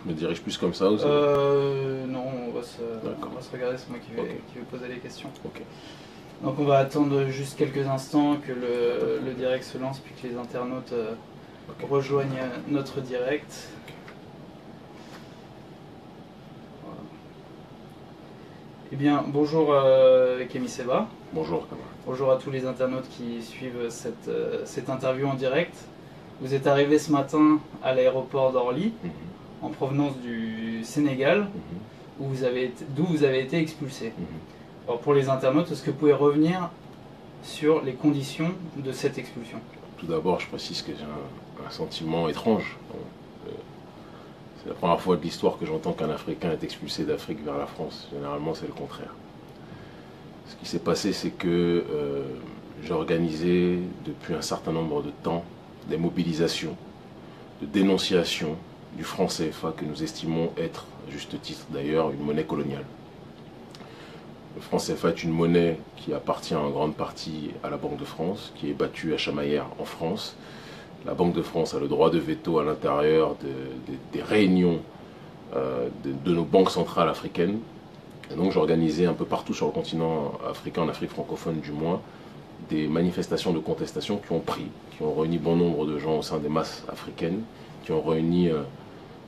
Je me dirige plus comme ça ou Non, on va se regarder, c'est moi qui vais poser les questions. Ok. Donc on va attendre juste quelques instants que le direct se lance, puis que les internautes rejoignent notre direct. Voilà. Eh bien, bonjour Kémy Seba. Bonjour. Bonjour à tous les internautes qui suivent cette interview en direct. Vous êtes arrivé ce matin à l'aéroport d'Orly, en provenance du Sénégal, d'où vous avez été expulsé. Alors pour les internautes, est-ce que vous pouvez revenir sur les conditions de cette expulsion? Tout d'abord, je précise que j'ai un sentiment étrange. C'est la première fois de l'histoire que j'entends qu'un Africain est expulsé d'Afrique vers la France. Généralement, c'est le contraire. Ce qui s'est passé, c'est que j'ai organisé depuis un certain nombre de temps des mobilisations, de dénonciation du franc CFA que nous estimons être, à juste titre d'ailleurs, une monnaie coloniale. Le franc CFA est une monnaie qui appartient en grande partie à la Banque de France, qui est battue à Chamaillères en France. La Banque de France a le droit de veto à l'intérieur des réunions de nos banques centrales africaines. Et donc j'ai organisé un peu partout sur le continent africain, en Afrique francophone du moins, des manifestations de contestation qui ont réuni bon nombre de gens au sein des masses africaines, qui ont réuni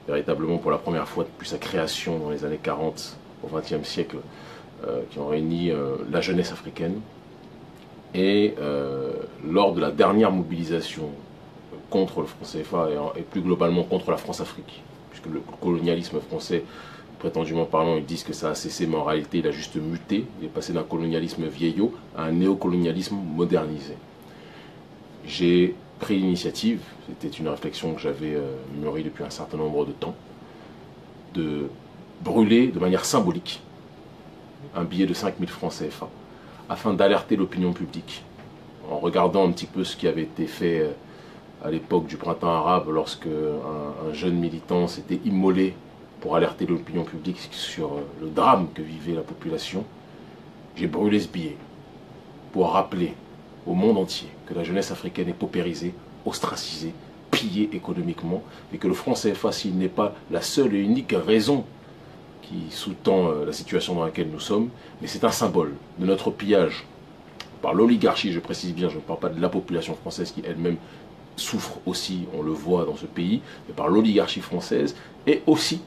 véritablement pour la première fois depuis sa création dans les années 40 au XXe siècle, qui ont réuni la jeunesse africaine. Et lors de la dernière mobilisation contre le franc CFA et plus globalement contre la France-Afrique, puisque le colonialisme français, prétendument parlant, ils disent que ça a cessé, mais en réalité il a juste muté, il est passé d'un colonialisme vieillot à un néocolonialisme modernisé. J'ai pris l'initiative, c'était une réflexion que j'avais mûrie depuis un certain nombre de temps, de brûler de manière symbolique un billet de 5000 francs CFA, afin d'alerter l'opinion publique, en regardant un petit peu ce qui avait été fait à l'époque du printemps arabe, lorsque un jeune militant s'était immolé pour alerter l'opinion publique sur le drame que vivait la population. J'ai brûlé ce billet pour rappeler au monde entier que la jeunesse africaine est paupérisée, ostracisée, pillée économiquement, et que le franc CFA, s'il n'est pas la seule et unique raison qui sous-tend la situation dans laquelle nous sommes, mais c'est un symbole de notre pillage par l'oligarchie, je précise bien, je ne parle pas de la population française qui elle-même souffre aussi, on le voit dans ce pays, mais par l'oligarchie française et aussi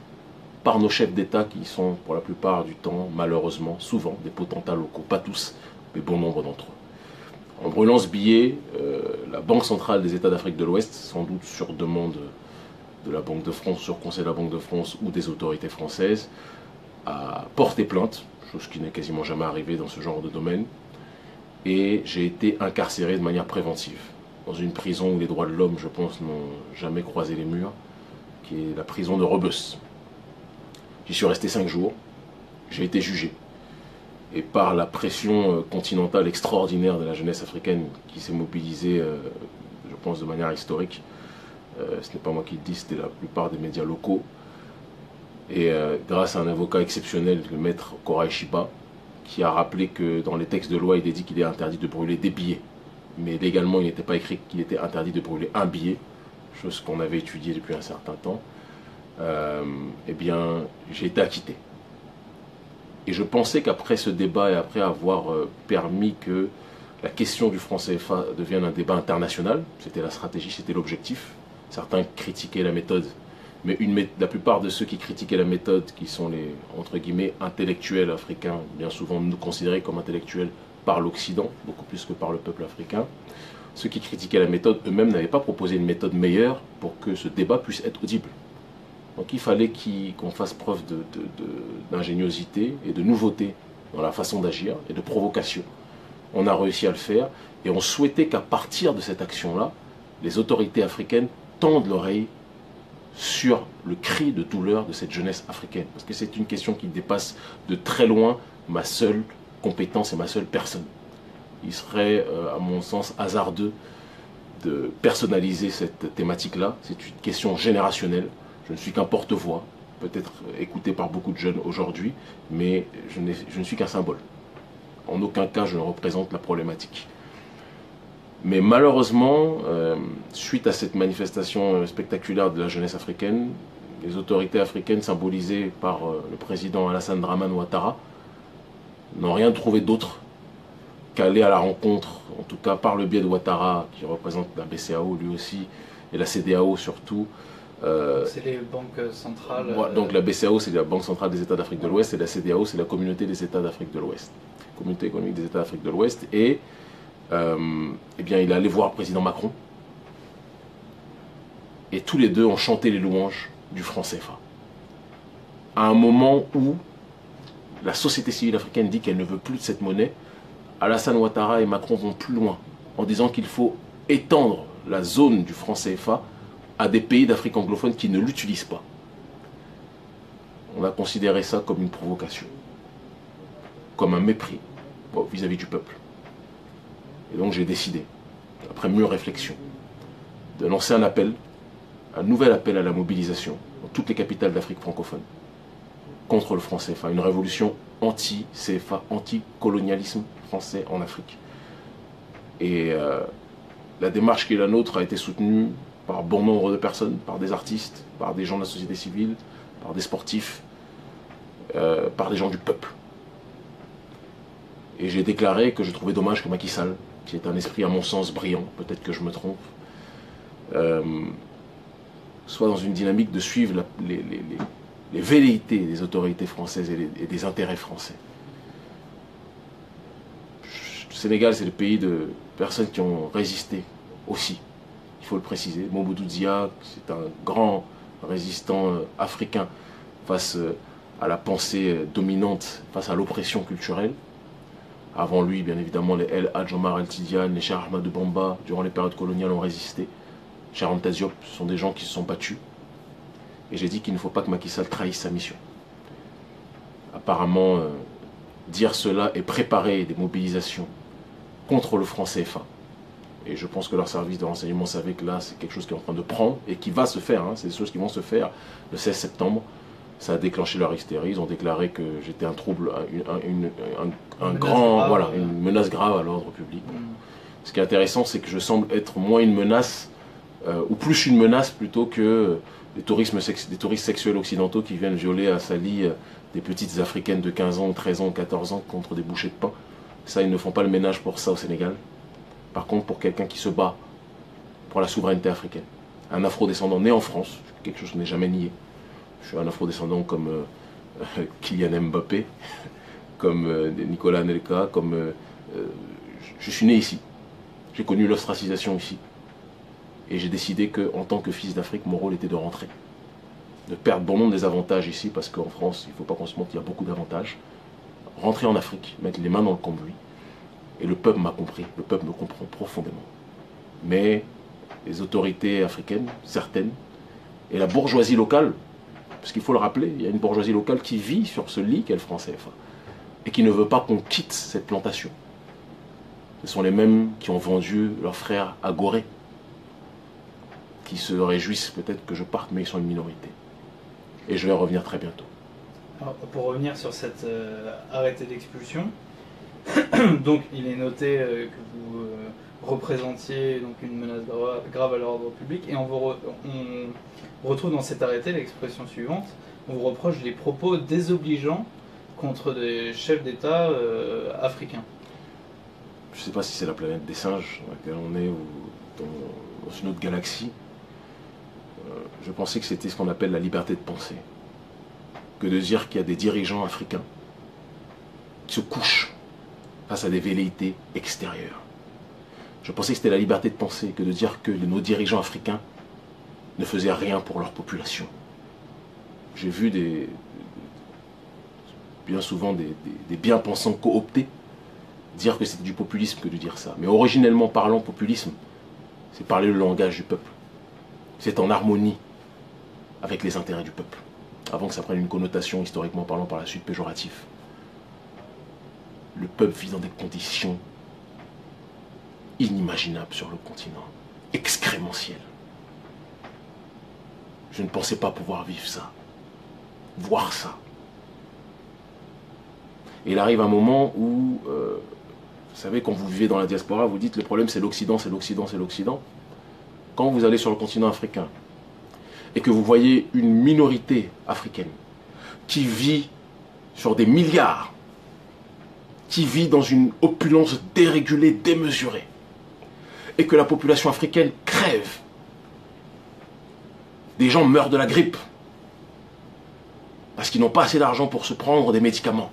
par nos chefs d'État qui sont pour la plupart du temps, malheureusement, souvent des potentats locaux, pas tous, mais bon nombre d'entre eux. En brûlant ce billet, la Banque centrale des États d'Afrique de l'Ouest, sans doute sur demande de la Banque de France, sur conseil de la Banque de France ou des autorités françaises, a porté plainte, chose qui n'est quasiment jamais arrivée dans ce genre de domaine, et j'ai été incarcéré de manière préventive dans une prison où les droits de l'homme, je pense, n'ont jamais croisé les murs, qui est la prison de Rebus. J'y suis resté 5 jours, j'ai été jugé. Et par la pression continentale extraordinaire de la jeunesse africaine qui s'est mobilisée, je pense, de manière historique, ce n'est pas moi qui le dis, c'était la plupart des médias locaux. Et grâce à un avocat exceptionnel, le maître Koray Shiba, qui a rappelé que dans les textes de loi, il est dit qu'il est interdit de brûler des billets. Mais légalement, il n'était pas écrit qu'il était interdit de brûler un billet, chose qu'on avait étudiée depuis un certain temps. Eh bien, j'ai été acquitté. Et je pensais qu'après ce débat et après avoir permis que la question du franc CFA devienne un débat international, c'était la stratégie, c'était l'objectif. Certains critiquaient la méthode, mais la plupart de ceux qui critiquaient la méthode, qui sont les, entre guillemets, intellectuels africains, bien souvent nous considérés comme intellectuels par l'Occident, beaucoup plus que par le peuple africain, ceux qui critiquaient la méthode eux-mêmes n'avaient pas proposé une méthode meilleure pour que ce débat puisse être audible. Donc il fallait qu'on fasse preuve d'ingéniosité et de nouveauté dans la façon d'agir et de provocation. On a réussi à le faire et on souhaitait qu'à partir de cette action-là, les autorités africaines tendent l'oreille sur le cri de douleur de cette jeunesse africaine. Parce que c'est une question qui dépasse de très loin ma seule compétence et ma seule personne. Il serait, à mon sens, hasardeux de personnaliser cette thématique-là. C'est une question générationnelle. Je ne suis qu'un porte-voix, peut-être écouté par beaucoup de jeunes aujourd'hui, mais je ne suis qu'un symbole. En aucun cas, je ne représente la problématique. Mais malheureusement, suite à cette manifestation spectaculaire de la jeunesse africaine, les autorités africaines symbolisées par le président Alassane Dramane Ouattara n'ont rien trouvé d'autre qu'aller à la rencontre, en tout cas par le biais de Ouattara, qui représente la BCEAO lui aussi, et la CEDEAO surtout. C'est les banques centrales. Donc la BCEAO, c'est la Banque centrale des États d'Afrique de l'Ouest, et la CEDEAO, c'est la Communauté des États d'Afrique de l'Ouest. Communauté économique des États d'Afrique de l'Ouest. Et eh bien, il est allé voir le président Macron. Et tous les deux ont chanté les louanges du franc CFA. À un moment où la société civile africaine dit qu'elle ne veut plus de cette monnaie, Alassane Ouattara et Macron vont plus loin en disant qu'il faut étendre la zone du franc CFA à des pays d'Afrique anglophone qui ne l'utilisent pas. On a considéré ça comme une provocation, comme un mépris vis-à-vis du peuple. Et donc j'ai décidé, après mûre réflexion, de lancer un nouvel appel à la mobilisation dans toutes les capitales d'Afrique francophone contre le franc CFA, une révolution anti-CFA, anti-colonialisme français en Afrique. Et la démarche qui est la nôtre a été soutenue par bon nombre de personnes, par des artistes, par des gens de la société civile, par des sportifs, par des gens du peuple. Et j'ai déclaré que je trouvais dommage que Macky Sall, qui est un esprit à mon sens brillant, peut-être que je me trompe, soit dans une dynamique de suivre les velléités des autorités françaises et des intérêts français. Le Sénégal, c'est le pays de personnes qui ont résisté aussi, il faut le préciser. Mobutu Dia, c'est un grand résistant africain face à la pensée dominante, face à l'oppression culturelle. Avant lui, bien évidemment, les El Hadj Omar El Tidiane, les Cheikh Ahmadou Bamba, durant les périodes coloniales, ont résisté. Cheikh Anta Diop, ce sont des gens qui se sont battus. Et j'ai dit qu'il ne faut pas que Macky Sall trahisse sa mission. Apparemment, dire cela et préparer des mobilisations contre le franc CFA. Et je pense que leur service de renseignement savait que là, c'est quelque chose qui est en train de prendre et qui va se faire. Hein. C'est des choses qui vont se faire le 16 septembre. Ça a déclenché leur hystérie. Ils ont déclaré que j'étais un trouble, une menace grave à l'ordre public. Ce qui est intéressant, c'est que je semble être moins une menace, ou plus une menace plutôt que des touristes sexuels occidentaux qui viennent violer à Sali des petites africaines de 15 ans, 13 ans, 14 ans contre des bouchées de pain. Ça, ils ne font pas le ménage pour ça au Sénégal. Par contre, pour quelqu'un qui se bat pour la souveraineté africaine, un afro-descendant né en France, quelque chose que je n'ai jamais nié. Je suis un afro-descendant comme Kylian Mbappé, comme Nicolas Anelka, je suis né ici. J'ai connu l'ostracisation ici. Et j'ai décidé qu'en tant que fils d'Afrique, mon rôle était de rentrer. De perdre bon nombre des avantages ici, parce qu'en France, il ne faut pas qu'on se montre, il y a beaucoup d'avantages. Rentrer en Afrique, mettre les mains dans le cambouis. Et le peuple m'a compris, le peuple me comprend profondément. Mais les autorités africaines, certaines, et la bourgeoisie locale, parce qu'il faut le rappeler, il y a une bourgeoisie locale qui vit sur ce lit qu'est le franc CFA, et qui ne veut pas qu'on quitte cette plantation. Ce sont les mêmes qui ont vendu leurs frères à Gorée, qui se réjouissent peut-être que je parte, mais ils sont une minorité. Et je vais revenir très bientôt. Alors, pour revenir sur cet arrêté d'expulsion, donc il est noté que vous représentiez donc une menace grave à l'ordre public, et on retrouve dans cet arrêté l'expression suivante: on vous reproche des propos désobligeants contre des chefs d'État africains. Je ne sais pas si c'est la planète des singes dans laquelle on est ou dans une autre galaxie. Je pensais que c'était ce qu'on appelle la liberté de penser. Que de dire qu'il y a des dirigeants africains qui se couchent face à des velléités extérieures. Je pensais que c'était la liberté de penser que de dire que nos dirigeants africains ne faisaient rien pour leur population. J'ai vu bien souvent des bien-pensants cooptés dire que c'était du populisme que de dire ça. Mais originellement parlant, populisme, c'est parler le langage du peuple. C'est en harmonie avec les intérêts du peuple, avant que ça prenne une connotation, historiquement parlant, par la suite péjorative. Le peuple vit dans des conditions inimaginables sur le continent, excrémentielles. Je ne pensais pas pouvoir vivre ça, voir ça. Et il arrive un moment où, vous savez, quand vous vivez dans la diaspora, vous dites le problème c'est l'Occident, c'est l'Occident, c'est l'Occident. Quand vous allez sur le continent africain, et que vous voyez une minorité africaine qui vit sur des milliards, qui vit dans une opulence dérégulée, démesurée, et que la population africaine crève. Des gens meurent de la grippe parce qu'ils n'ont pas assez d'argent pour se prendre des médicaments.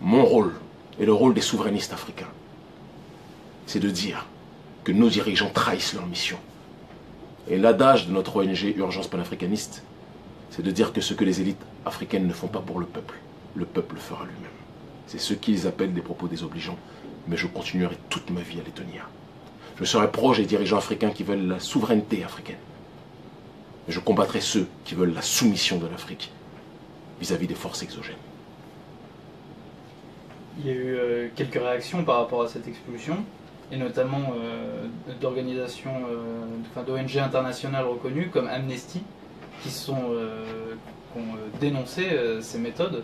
Mon rôle et le rôle des souverainistes africains, c'est de dire que nos dirigeants trahissent leur mission. Et l'adage de notre ONG Urgence panafricaniste, c'est de dire que ce que les élites africaines ne font pas pour le peuple le fera lui-même. C'est ce qu'ils appellent des propos désobligeants, mais je continuerai toute ma vie à les tenir. Je serai proche des dirigeants africains qui veulent la souveraineté africaine. Je combattrai ceux qui veulent la soumission de l'Afrique vis-à-vis des forces exogènes. Il y a eu quelques réactions par rapport à cette expulsion, et notamment d'organisations, d'ONG internationales reconnues comme Amnesty, qui ont dénoncé ces méthodes.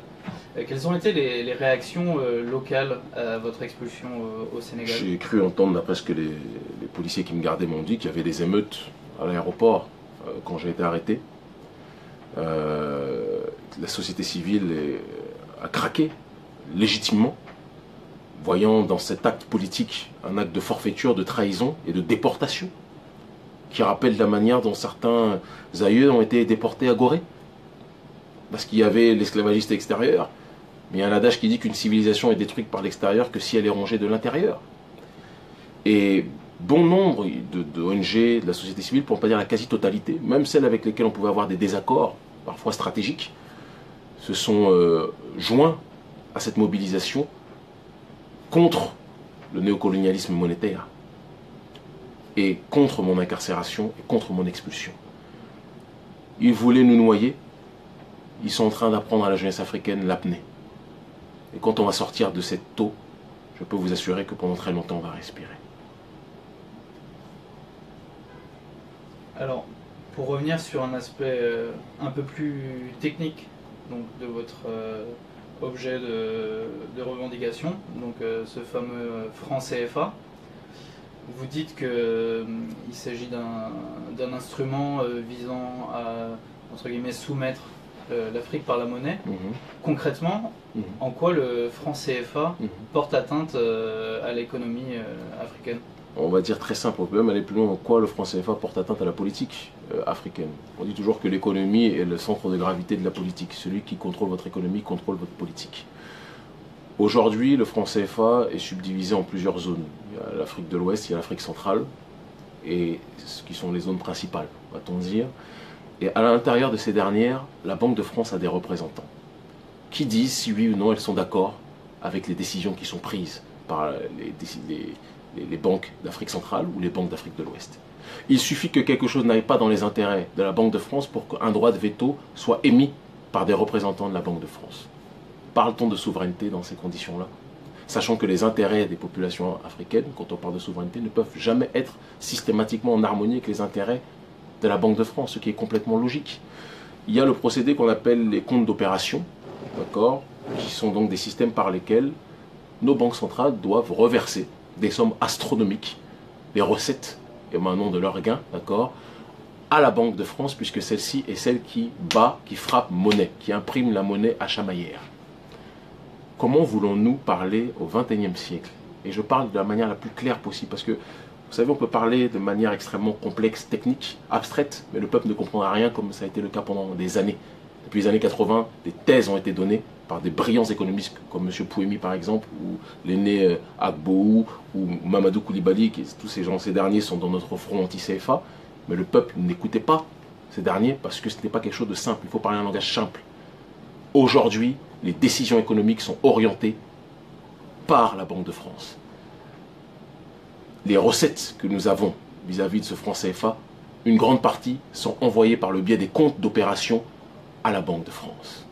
Quelles ont été les réactions locales à votre expulsion au Sénégal? J'ai cru entendre, d'après ce que les policiers qui me gardaient m'ont dit, qu'il y avait des émeutes à l'aéroport quand j'ai été arrêté. La société civile a craqué, légitimement, voyant dans cet acte politique un acte de forfaiture, de trahison et de déportation, qui rappelle la manière dont certains aïeux ont été déportés à Gorée, parce qu'il y avait l'esclavagiste extérieur, mais il y a un adage qui dit qu'une civilisation est détruite par l'extérieur que si elle est rongée de l'intérieur. Et bon nombre d'ONG, de la société civile, pour ne pas dire la quasi-totalité, même celles avec lesquelles on pouvait avoir des désaccords, parfois stratégiques, se sont joints à cette mobilisation contre le néocolonialisme monétaire et contre mon incarcération et contre mon expulsion. Ils voulaient nous noyer, ils sont en train d'apprendre à la jeunesse africaine l'apnée. Et quand on va sortir de cette eau, je peux vous assurer que pendant très longtemps on va respirer. Alors, pour revenir sur un aspect un peu plus technique donc, de votre objet de revendication, donc ce fameux franc CFA, vous dites qu'il s'agit d'un instrument visant à, entre guillemets, soumettre l'Afrique par la monnaie. Concrètement, en quoi le franc CFA porte atteinte à l'économie africaine? On va dire très simple, on peut même aller plus loin. En quoi le franc CFA porte atteinte à la politique africaine? On dit toujours que l'économie est le centre de gravité de la politique. Celui qui contrôle votre économie contrôle votre politique. Aujourd'hui, le franc CFA est subdivisé en plusieurs zones. Il y a l'Afrique de l'Ouest, il y a l'Afrique centrale, et ce qui sont les zones principales, va-t-on dire. Et à l'intérieur de ces dernières, la Banque de France a des représentants qui disent si oui ou non elles sont d'accord avec les décisions qui sont prises par les banques d'Afrique centrale ou les banques d'Afrique de l'Ouest. Il suffit que quelque chose n'aille pas dans les intérêts de la Banque de France pour qu'un droit de veto soit émis par des représentants de la Banque de France. Parle-t-on de souveraineté dans ces conditions-là? Sachant que les intérêts des populations africaines, quand on parle de souveraineté, ne peuvent jamais être systématiquement en harmonie avec les intérêts de la Banque de France, ce qui est complètement logique. Il y a le procédé qu'on appelle les comptes d'opération, d'accord, qui sont donc des systèmes par lesquels nos banques centrales doivent reverser des sommes astronomiques, des recettes émanant de leurs gains, d'accord, à la Banque de France, puisque celle-ci est celle qui bat, qui frappe monnaie, qui imprime la monnaie à chamaillère. Comment voulons-nous parler au XXIe siècle? Et je parle de la manière la plus claire possible, parce que, vous savez, on peut parler de manière extrêmement complexe, technique, abstraite, mais le peuple ne comprendra rien, comme ça a été le cas pendant des années. Depuis les années 80, des thèses ont été données par des brillants économistes comme M. Pouemi par exemple, ou l'aîné Agbo, ou Mamadou Koulibaly, tous ces derniers sont dans notre front anti-CFA, mais le peuple n'écoutait pas ces derniers parce que ce n'est pas quelque chose de simple, il faut parler un langage simple. Aujourd'hui, les décisions économiques sont orientées par la Banque de France. Les recettes que nous avons vis-à-vis de ce franc CFA, une grande partie sont envoyées par le biais des comptes d'opération à la Banque de France.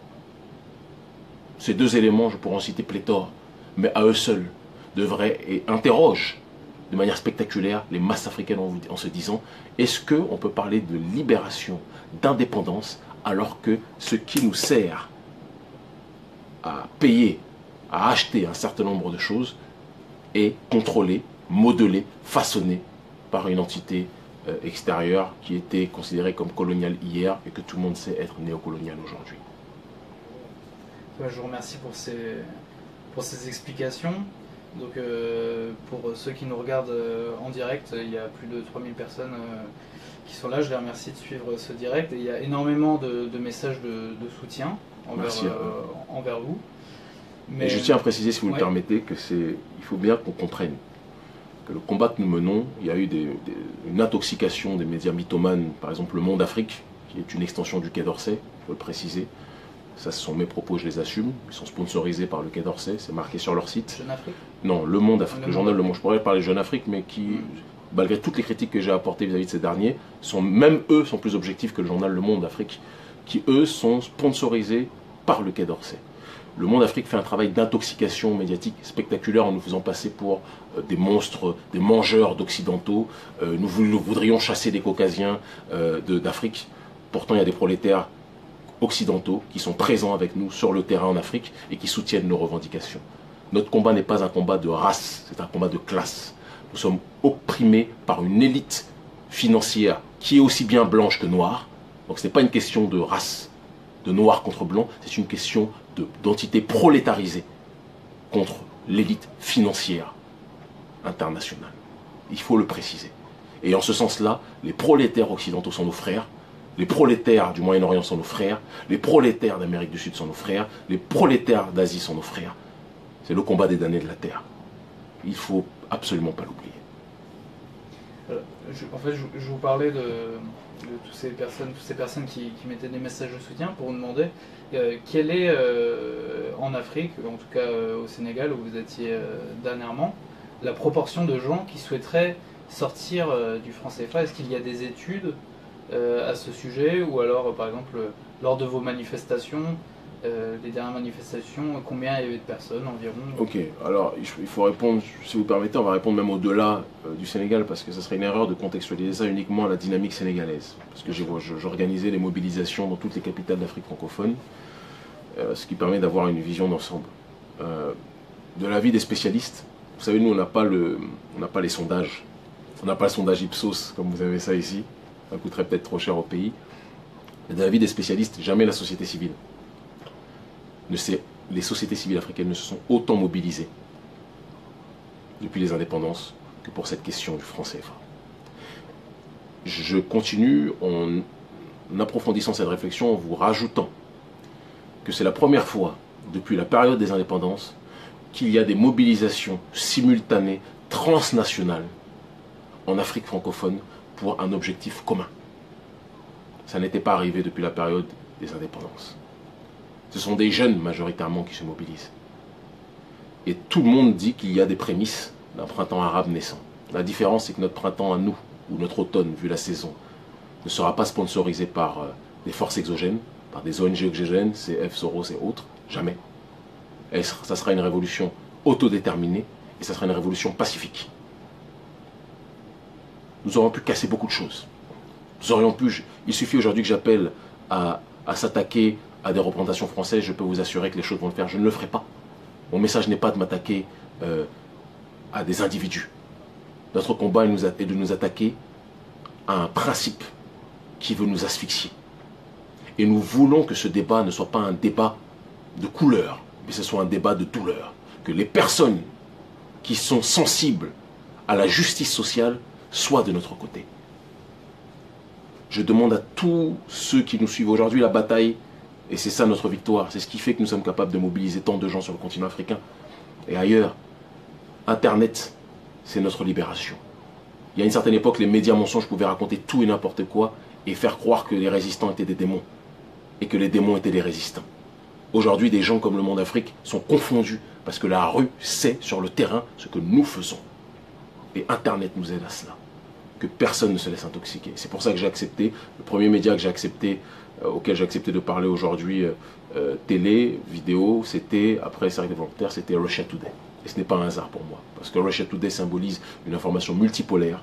Ces deux éléments, je pourrais en citer pléthore, mais à eux seuls, devraient et interrogent de manière spectaculaire les masses africaines en se disant est-ce qu'on peut parler de libération, d'indépendance, alors que ce qui nous sert à payer, à acheter un certain nombre de choses est contrôlé, modelé, façonné par une entité extérieur qui était considéré comme colonial hier et que tout le monde sait être néocolonial aujourd'hui. Je vous remercie pour ces explications. Donc, pour ceux qui nous regardent en direct, il y a plus de 3000 personnes qui sont là. Je les remercie de suivre ce direct. Et il y a énormément de messages de soutien envers vous. Mais je tiens à préciser, si vous le permettez, il faut bien qu'on comprenne que le combat que nous menons, il y a eu une intoxication des médias mythomanes, par exemple Le Monde Afrique, qui est une extension du Quai d'Orsay, il faut le préciser. Ça, ce sont mes propos, je les assume. Ils sont sponsorisés par le Quai d'Orsay, c'est marqué sur leur site. Jeune Afrique ? Non, Le Monde Afrique, le journal Le Monde. Je pourrais parler de Jeune Afrique, mais qui, malgré toutes les critiques que j'ai apportées vis-à-vis de ces derniers, même eux sont plus objectifs que le journal Le Monde Afrique, qui eux sont sponsorisés par le Quai d'Orsay. Le Monde Afrique fait un travail d'intoxication médiatique spectaculaire en nous faisant passer pour des monstres, des mangeurs d'occidentaux. Nous voudrions chasser des caucasiens d'Afrique. Pourtant, il y a des prolétaires occidentaux qui sont présents avec nous sur le terrain en Afrique et qui soutiennent nos revendications. Notre combat n'est pas un combat de race, c'est un combat de classe. Nous sommes opprimés par une élite financière qui est aussi bien blanche que noire. Donc ce n'est pas une question de race, de noir contre blanc, c'est une question d'entité prolétarisée contre l'élite financière internationale. Il faut le préciser. Et en ce sens-là, les prolétaires occidentaux sont nos frères, les prolétaires du Moyen-Orient sont nos frères, les prolétaires d'Amérique du Sud sont nos frères, les prolétaires d'Asie sont nos frères. C'est le combat des damnés de la terre. Il ne faut absolument pas l'oublier. En fait, je vous parlais de toutes ces personnes qui mettaient des messages de soutien pour vous demander quelle est en Afrique, en tout cas au Sénégal où vous étiez dernièrement, la proportion de gens qui souhaiteraient sortir du franc CFA. Est-ce qu'il y a des études à ce sujet, ou alors par exemple lors de vos manifestations, les dernières manifestations, combien il y avait de personnes environ? Ok, alors il faut répondre, si vous permettez, on va répondre même au-delà du Sénégal, parce que ce serait une erreur de contextualiser ça uniquement à la dynamique sénégalaise. Parce que j'organisais les mobilisations dans toutes les capitales d'Afrique francophone, ce qui permet d'avoir une vision d'ensemble. De l'avis des spécialistes, vous savez, nous on n'a pas les sondages, on n'a pas le sondage Ipsos comme vous avez ça ici, ça coûterait peut-être trop cher au pays. Mais de l'avis des spécialistes, jamais la société civile les sociétés civiles africaines ne se sont autant mobilisées depuis les indépendances que pour cette question du franc CFA. Je continue en approfondissant cette réflexion en vous rajoutant que c'est la première fois depuis la période des indépendances qu'il y a des mobilisations simultanées, transnationales, en Afrique francophone pour un objectif commun. Ça n'était pas arrivé depuis la période des indépendances. Ce sont des jeunes majoritairement qui se mobilisent. Et tout le monde dit qu'il y a des prémices d'un printemps arabe naissant. La différence, c'est que notre printemps à nous, ou notre automne, vu la saison, ne sera pas sponsorisé par des forces exogènes, par des ONG exogènes, CF, Soros et autres. Jamais. Et ça sera une révolution autodéterminée et ça sera une révolution pacifique. Nous aurions pu casser beaucoup de choses. Il suffit aujourd'hui que j'appelle à s'attaquer à des représentations françaises, je peux vous assurer que les choses vont le faire. Je ne le ferai pas. Mon message n'est pas de m'attaquer à des individus. Notre combat est de nous attaquer à un principe qui veut nous asphyxier. Et nous voulons que ce débat ne soit pas un débat de couleur, mais ce soit un débat de douleur. Que les personnes qui sont sensibles à la justice sociale soient de notre côté. Je demande à tous ceux qui nous suivent aujourd'hui la bataille. Et c'est ça notre victoire, c'est ce qui fait que nous sommes capables de mobiliser tant de gens sur le continent africain et ailleurs. Internet, c'est notre libération. Il y a une certaine époque, les médias mensonges pouvaient raconter tout et n'importe quoi et faire croire que les résistants étaient des démons et que les démons étaient des résistants. Aujourd'hui, des gens comme Le Monde Afrique sont confondus parce que la rue sait sur le terrain ce que nous faisons. Et Internet nous aide à cela. Que personne ne se laisse intoxiquer. C'est pour ça que j'ai accepté, le premier média que j'ai accepté, auquel j'ai accepté de parler aujourd'hui, télé, vidéo, c'était, après Cercle Volontaire, c'était Russia Today. Et ce n'est pas un hasard pour moi, parce que Russia Today symbolise une information multipolaire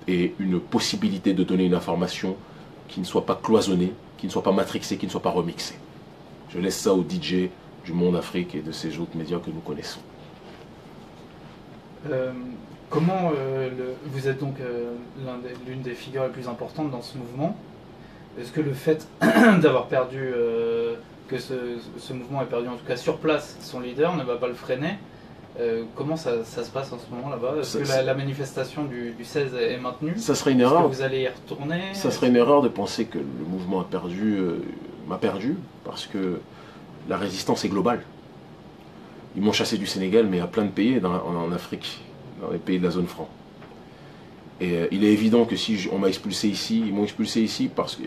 et une possibilité de donner une information qui ne soit pas cloisonnée, qui ne soit pas matrixée, qui ne soit pas remixée. Je laisse ça aux DJ du Monde Afrique et de ces autres médias que nous connaissons. Comment vous êtes donc l'une des figures les plus importantes dans ce mouvement. Est-ce que le fait d'avoir perdu, que ce mouvement ait perdu en tout cas sur place son leader ne va pas le freiner? Comment ça se passe en ce moment là-bas? Est-ce que la manifestation du 16 est maintenue? Ça serait une erreur. Est-ce que vous allez y retourner? Ça serait une erreur de penser que le mouvement m'a perdu, parce que la résistance est globale. Ils m'ont chassé du Sénégal, mais à plein de pays en Afrique, dans les pays de la zone franc. Et il est évident que si on m'a expulsé ici, ils m'ont expulsé ici parce que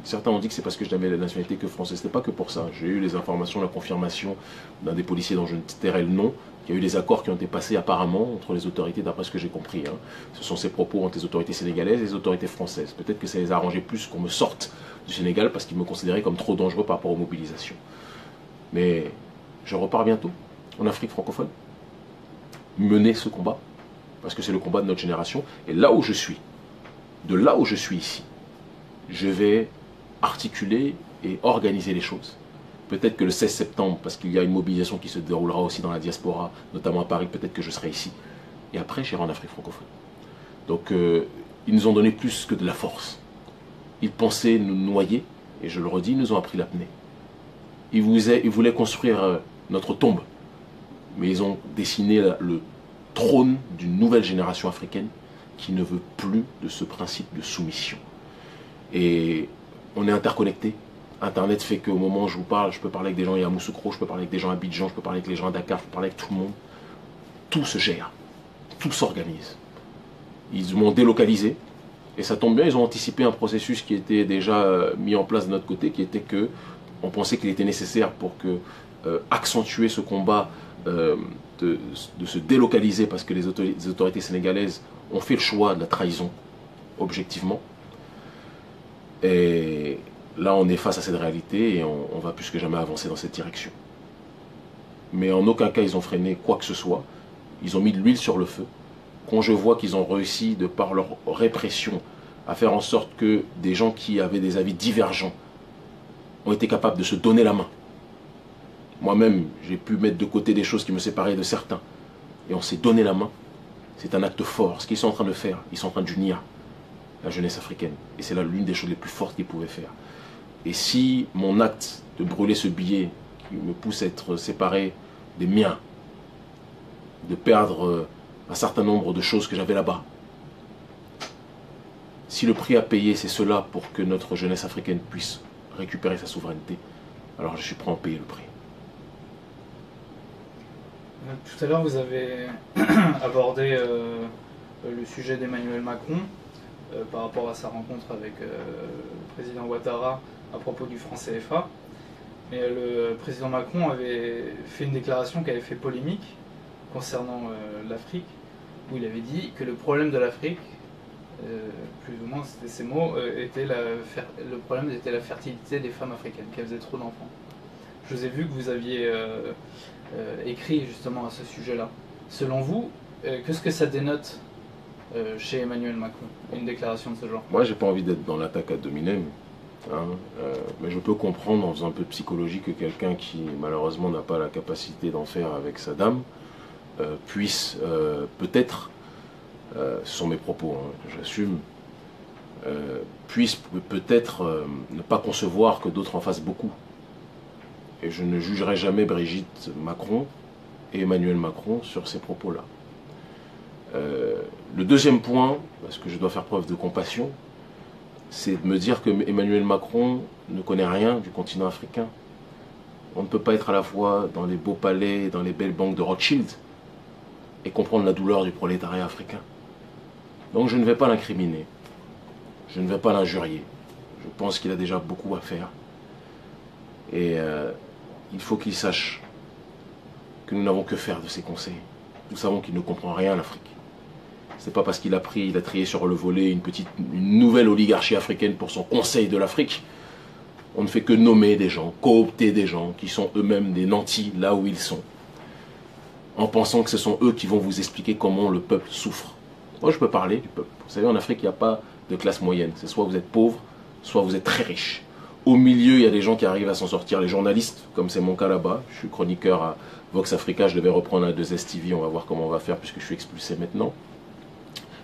certains ont dit que c'est parce que je n'avais la nationalité que française. Ce n'était pas que pour ça. J'ai eu les informations, la confirmation d'un des policiers dont je ne tairai le nom, qu'il y a eu des accords qui ont été passés apparemment entre les autorités, d'après ce que j'ai compris. Hein. Ce sont ces propos entre les autorités sénégalaises et les autorités françaises. Peut-être que ça les a arrangés plus qu'on me sorte du Sénégal parce qu'ils me considéraient comme trop dangereux par rapport aux mobilisations. Mais je repars bientôt en Afrique francophone, mener ce combat, parce que c'est le combat de notre génération. Et là où je suis, de là où je suis ici, je vais articuler et organiser les choses. Peut-être que le 16 septembre, parce qu'il y a une mobilisation qui se déroulera aussi dans la diaspora, notamment à Paris, peut-être que je serai ici. Et après, j'irai en Afrique francophone. Donc, ils nous ont donné plus que de la force. Ils pensaient nous noyer, et je le redis, ils nous ont appris l'apnée. Ils voulaient construire notre tombe, mais ils ont dessiné le trône d'une nouvelle génération africaine qui ne veut plus de ce principe de soumission. Et on est interconnectés. Internet fait qu'au moment où je vous parle, je peux parler avec des gens à Yamoussoukro, je peux parler avec des gens à Abidjan, je peux parler avec les gens à Dakar, je peux parler avec tout le monde. Tout se gère, tout s'organise. Ils m'ont délocalisé, et ça tombe bien, ils ont anticipé un processus qui était déjà mis en place de notre côté, qui était que on pensait qu'il était nécessaire pour que accentuer ce combat de se délocaliser, parce que les autorités sénégalaises ont fait le choix de la trahison, objectivement. Et là, on est face à cette réalité et on va plus que jamais avancer dans cette direction. Mais en aucun cas, ils ont freiné quoi que ce soit. Ils ont mis de l'huile sur le feu. Quand je vois qu'ils ont réussi, de par leur répression, à faire en sorte que des gens qui avaient des avis divergents ont été capables de se donner la main. Moi-même, j'ai pu mettre de côté des choses qui me séparaient de certains. Et on s'est donné la main. C'est un acte fort. Ce qu'ils sont en train de faire, ils sont en train d'unir la jeunesse africaine. Et c'est là l'une des choses les plus fortes qu'ils pouvaient faire. Et si mon acte de brûler ce billet qui me pousse à être séparé des miens, de perdre un certain nombre de choses que j'avais là-bas, si le prix à payer c'est cela pour que notre jeunesse africaine puisse récupérer sa souveraineté, alors je suis prêt à en payer le prix. Tout à l'heure, vous avez abordé le sujet d'Emmanuel Macron par rapport à sa rencontre avec le président Ouattara à propos du franc CFA. Mais le président Macron avait fait une déclaration qui avait fait polémique concernant l'Afrique, où il avait dit que le problème de l'Afrique, plus ou moins c'était ces mots, le problème était la fertilité des femmes africaines, qui faisaient trop d'enfants. Je vous ai vu que vous aviez écrit justement à ce sujet-là. Selon vous, qu'est-ce que ça dénote chez Emmanuel Macron, une déclaration de ce genre? Moi, j'ai pas envie d'être dans l'attaque ad hominem, hein, mais je peux comprendre en faisant un peu de psychologie que quelqu'un qui malheureusement n'a pas la capacité d'en faire avec sa dame puisse peut-être, ce sont mes propos, hein, j'assume, puisse peut-être ne pas concevoir que d'autres en fassent beaucoup. Et je ne jugerai jamais Brigitte Macron et Emmanuel Macron sur ces propos-là. Le deuxième point, parce que je dois faire preuve de compassion, c'est de me dire que Emmanuel Macron ne connaît rien du continent africain. On ne peut pas être à la fois dans les beaux palais, dans les belles banques de Rothschild, et comprendre la douleur du prolétariat africain. Donc je ne vais pas l'incriminer, je ne vais pas l'injurier. Je pense qu'il a déjà beaucoup à faire. Et il faut qu'il sache que nous n'avons que faire de ses conseils. Nous savons qu'il ne comprend rien à l'Afrique. C'est pas parce qu'il a trié sur le volet une nouvelle oligarchie africaine pour son conseil de l'Afrique. On ne fait que nommer des gens, coopter des gens qui sont eux-mêmes des nantis là où ils sont, en pensant que ce sont eux qui vont vous expliquer comment le peuple souffre. Moi, je peux parler du peuple. Vous savez, en Afrique, il n'y a pas de classe moyenne. C'est soit vous êtes pauvre, soit vous êtes très riche. Au milieu, il y a des gens qui arrivent à s'en sortir. Les journalistes, comme c'est mon cas là-bas. Je suis chroniqueur à Vox Africa, je devais reprendre un 2S TV. On va voir comment on va faire puisque je suis expulsé maintenant.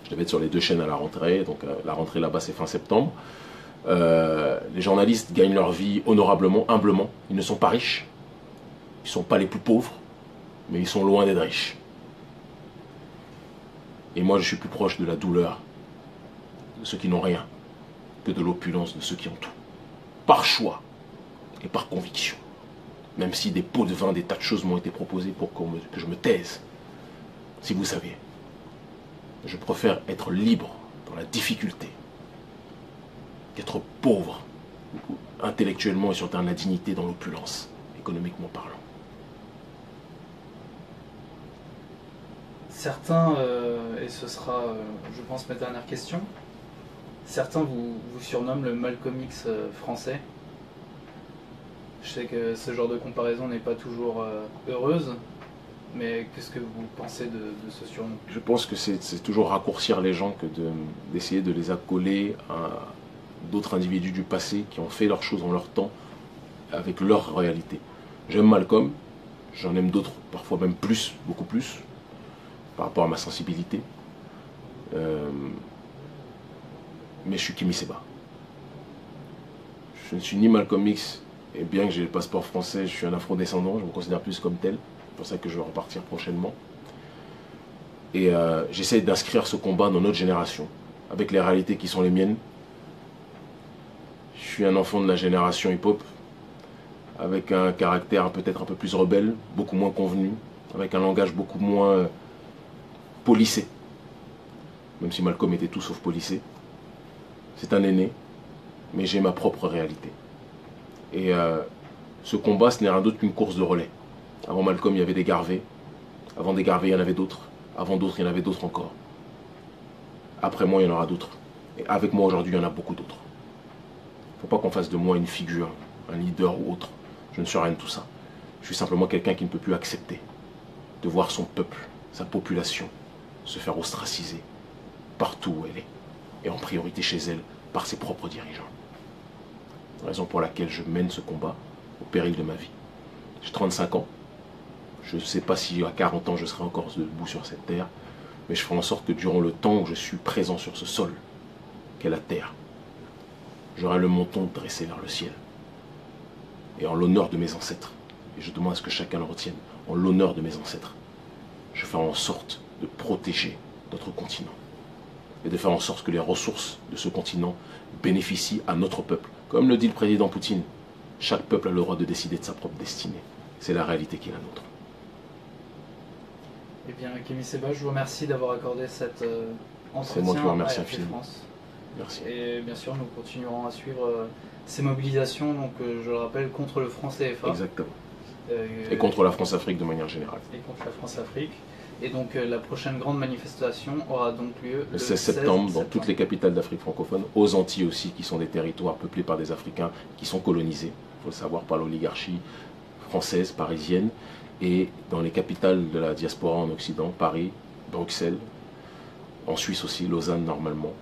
Je devais être sur les 2 chaînes à la rentrée, donc la rentrée là-bas c'est fin septembre. Les journalistes gagnent leur vie honorablement, humblement. Ils ne sont pas riches, ils ne sont pas les plus pauvres, mais ils sont loin d'être riches. Et moi je suis plus proche de la douleur de ceux qui n'ont rien que de l'opulence de ceux qui ont tout. Par choix et par conviction. Même si des pots de vin, des tas de choses m'ont été proposées pour que je me taise. Si vous saviez, je préfère être libre dans la difficulté qu'être pauvre intellectuellement et sur le terrain de la dignité dans l'opulence, économiquement parlant. Certains, et ce sera, je pense, ma dernière question, certains vous surnomment le Malcolm X français. Je sais que ce genre de comparaison n'est pas toujours heureuse, mais qu'est-ce que vous pensez de ce surnom? Je pense que c'est toujours raccourcir les gens que d'essayer de les accoler à d'autres individus du passé qui ont fait leurs choses en leur temps avec leur réalité. J'aime Malcolm, j'en aime d'autres, parfois même plus, beaucoup plus, par rapport à ma sensibilité. Mais je suis Kémy Séba. Je ne suis ni Malcolm X, et bien que j'ai le passeport français, je suis un afro-descendant, je me considère plus comme tel. C'est pour ça que je vais repartir prochainement. Et j'essaie d'inscrire ce combat dans notre génération, avec les réalités qui sont les miennes. Je suis un enfant de la génération hip-hop, avec un caractère peut-être un peu plus rebelle, beaucoup moins convenu, avec un langage beaucoup moins policé. Même si Malcolm était tout sauf policé. C'est un aîné, mais j'ai ma propre réalité. Et ce combat, ce n'est rien d'autre qu'une course de relais. Avant Malcolm, il y avait des Garvey. Avant des Garvey, il y en avait d'autres. Avant d'autres, il y en avait d'autres encore. Après moi, il y en aura d'autres. Et avec moi, aujourd'hui, il y en a beaucoup d'autres. Il ne faut pas qu'on fasse de moi une figure, un leader ou autre. Je ne suis rien de tout ça. Je suis simplement quelqu'un qui ne peut plus accepter de voir son peuple, sa population, se faire ostraciser partout où elle est. Et en priorité chez elle, par ses propres dirigeants. Raison pour laquelle je mène ce combat au péril de ma vie. J'ai 35 ans. Je ne sais pas si à 40 ans je serai encore debout sur cette terre, mais je ferai en sorte que durant le temps où je suis présent sur ce sol, qu'est la terre, j'aurai le menton dressé vers le ciel. Et en l'honneur de mes ancêtres, et je demande à ce que chacun le retienne, en l'honneur de mes ancêtres, je ferai en sorte de protéger notre continent. Et de faire en sorte que les ressources de ce continent bénéficient à notre peuple. Comme le dit le président Poutine, chaque peuple a le droit de décider de sa propre destinée. C'est la réalité qui est la nôtre. Eh bien, Kémy Séba, je vous remercie d'avoir accordé cet entretien. C'est moi qui vous remercie à RFI infiniment. France. Merci. Et bien sûr, nous continuerons à suivre ces mobilisations, donc je le rappelle, contre le franc CFA. Exactement. Et contre la France-Afrique de manière générale. Et contre la France-Afrique. Et donc la prochaine grande manifestation aura donc lieu le 16 septembre dans toutes les capitales d'Afrique francophone, aux Antilles aussi, qui sont des territoires peuplés par des Africains qui sont colonisés, il faut le savoir, par l'oligarchie française, parisienne, et dans les capitales de la diaspora en Occident, Paris, Bruxelles, en Suisse aussi, Lausanne normalement,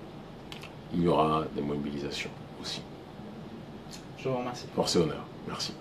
il y aura des mobilisations aussi. Je vous remercie. Force et honneur. Merci.